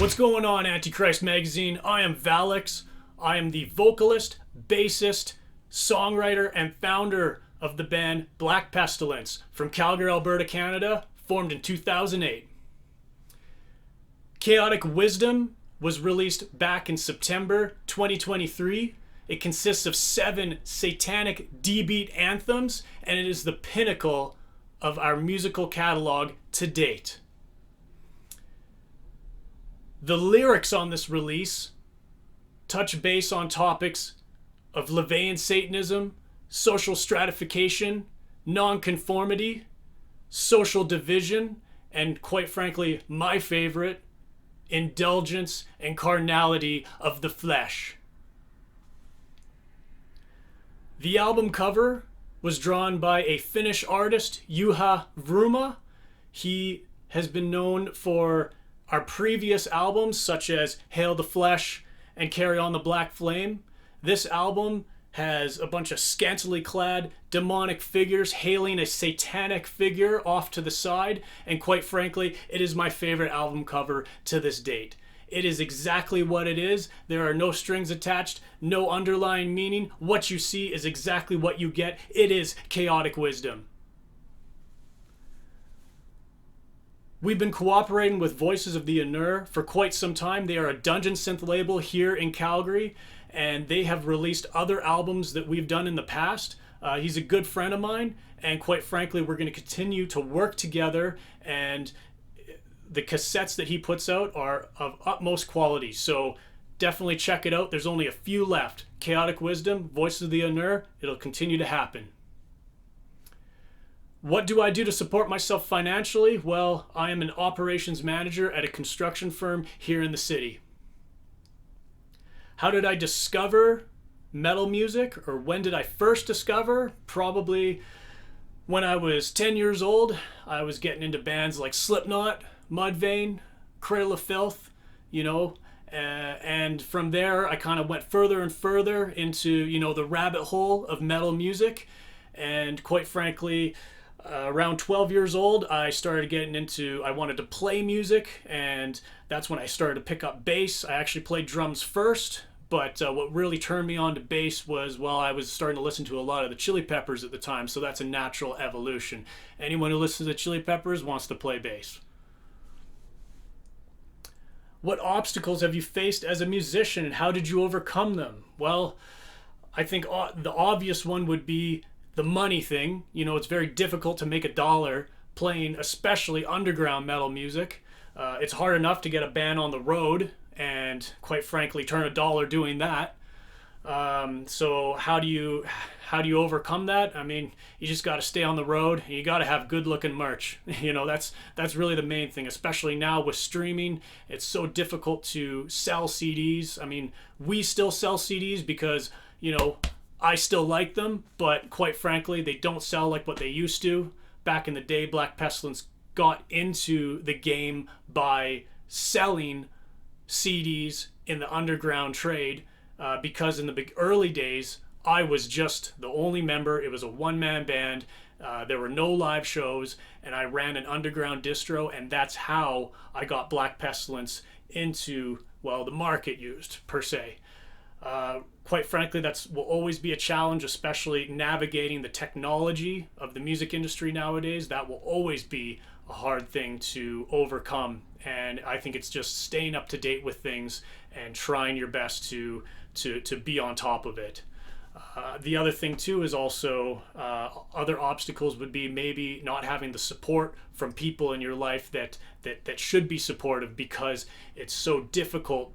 What's going on, Antichrist Magazine? I am Valax. I am the vocalist, bassist, songwriter, and founder of the band Black Pestilence from Calgary, Alberta, Canada, formed in 2008. Chaotic Wisdom was released back in September 2023. It consists of 7 satanic D-beat anthems, and it is the pinnacle of our musical catalog to date. The lyrics on this release touch base on topics of LaVeyan Satanism, social stratification, nonconformity, social division, and quite frankly, my favorite, indulgence and carnality of the flesh. The album cover was drawn by a Finnish artist, Juha Vruma. He has been known for our previous albums such as Hail the Flesh and Carry on the Black Flame. This album has a bunch of scantily clad demonic figures hailing a satanic figure off to the side, and quite frankly, it is my favorite album cover to this date. It is exactly what it is. There are no strings attached, no underlying meaning. What you see is exactly what you get. It is Chaotic Wisdom. We've been cooperating with Voices of the Inur for quite some time. They are a dungeon synth label here in Calgary, and they have released other albums that we've done in the past. He's a good friend of mine, and quite frankly, we're going to continue to work together, and the cassettes that he puts out are of utmost quality. So definitely check it out. There's only a few left. Chaotic Wisdom, Voices of the Inur. It'll continue to happen. What do I do to support myself financially? Well, I am an operations manager at a construction firm here in the city. How did I discover metal music, or when did I first discover? Probably when I was 10 years old. I was getting into bands like Slipknot, Mudvayne, Cradle of Filth, and from there I kind of went further and further into, the rabbit hole of metal music. And quite frankly, around 12 years old, I started getting into, I wanted to play music, and that's when I started to pick up bass. I actually played drums first, but what really turned me on to bass was, I was starting to listen to a lot of the Chili Peppers at the time, so that's a natural evolution. Anyone who listens to the Chili Peppers wants to play bass. What obstacles have you faced as a musician, and how did you overcome them? Well, I think the obvious one would be the money thing. It's very difficult to make a dollar playing especially underground metal music. It's hard enough to get a band on the road and quite frankly turn $1 doing that. So how do you overcome that? I mean, you just got to stay on the road, and you got to have good looking merch. That's really the main thing, especially now with streaming. It's so difficult to sell CDs. I mean, we still sell CDs because, I still like them, but quite frankly, they don't sell like what they used to. Back in the day, Black Pestilence got into the game by selling CDs in the underground trade, because in the big early days, I was just the only member. It was a one-man band. There were no live shows, and I ran an underground distro, and that's how I got Black Pestilence into, the market used, per se. Quite frankly, that will always be a challenge, especially navigating the technology of the music industry nowadays. That will always be a hard thing to overcome, and I think it's just staying up to date with things and trying your best to be on top of it. The other thing too is also other obstacles would be maybe not having the support from people in your life that should be supportive, because it's so difficult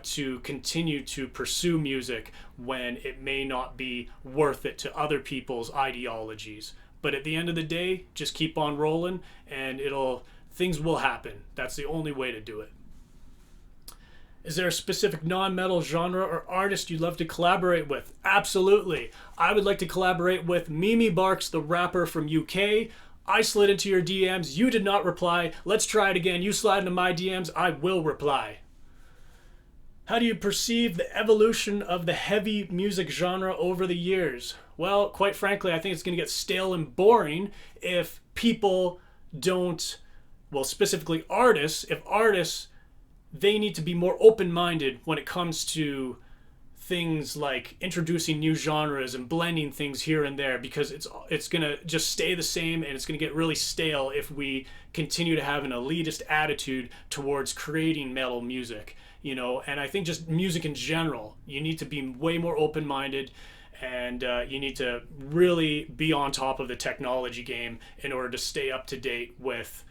to continue to pursue music when it may not be worth it to other people's ideologies. But at the end of the day, just keep on rolling, and things will happen. That's the only way to do it. Is there a specific non-metal genre or artist you'd love to collaborate with? Absolutely. I would like to collaborate with Mimi Barks, the rapper from UK. I slid into your DMs. You did not reply. Let's try it again. You slide into my DMs. I will reply. How do you perceive the evolution of the heavy music genre over the years? Well, quite frankly, I think it's going to get stale and boring if people don't, specifically artists, if artists they need to be more open-minded when it comes to things like introducing new genres and blending things here and there, because it's gonna just stay the same, and it's gonna get really stale if we continue to have an elitist attitude towards creating metal music, you know. And I think just music in general, you need to be way more open-minded, and you need to really be on top of the technology game in order to stay up to date with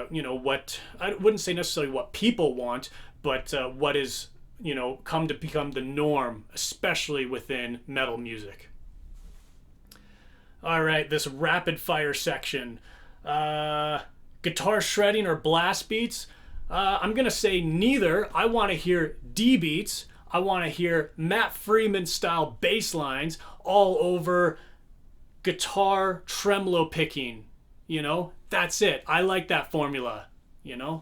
you know, what I wouldn't say necessarily what people want, but what is, you know, come to become the norm, especially within metal music. All right, this rapid fire section. Guitar shredding or blast beats? I'm going to say neither. I want to hear D beats. I want to hear Matt Freeman style bass lines all over guitar tremolo picking. You know, that's it. I like that formula, you know.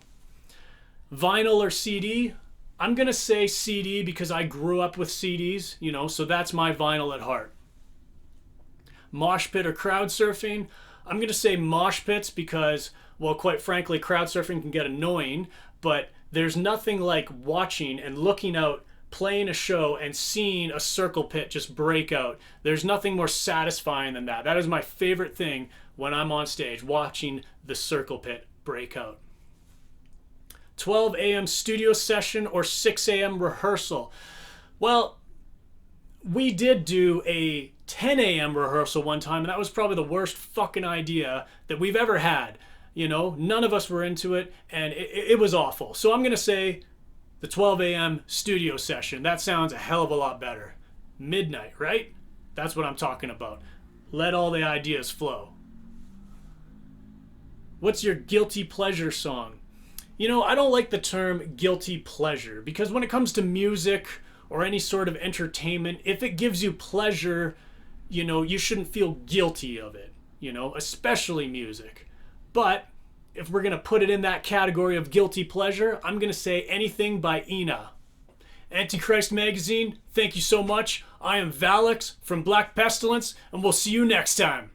Vinyl or CD? I'm going to say CD because I grew up with CDs, you know, so that's my vinyl at heart. Mosh pit or crowd surfing? I'm going to say mosh pits because, well, quite frankly, crowd surfing can get annoying, but there's nothing like watching and looking out, playing a show and seeing a circle pit just break out. There's nothing more satisfying than that. That is my favorite thing when I'm on stage, watching the circle pit break out. 12 a.m. studio session or 6 a.m. rehearsal? Well, we did do a 10 a.m. rehearsal one time, and that was probably the worst fucking idea that we've ever had. You know, none of us were into it, and it was awful. So I'm going to say the 12 a.m. studio session. That sounds a hell of a lot better. Midnight, right? That's what I'm talking about. Let all the ideas flow. What's your guilty pleasure song? You know, I don't like the term guilty pleasure, because when it comes to music or any sort of entertainment, if it gives you pleasure, you know, you shouldn't feel guilty of it, you know, especially music. But if we're going to put it in that category of guilty pleasure, I'm going to say anything by Ina. Antichrist Magazine, thank you so much. I am Valax from Black Pestilence, and we'll see you next time.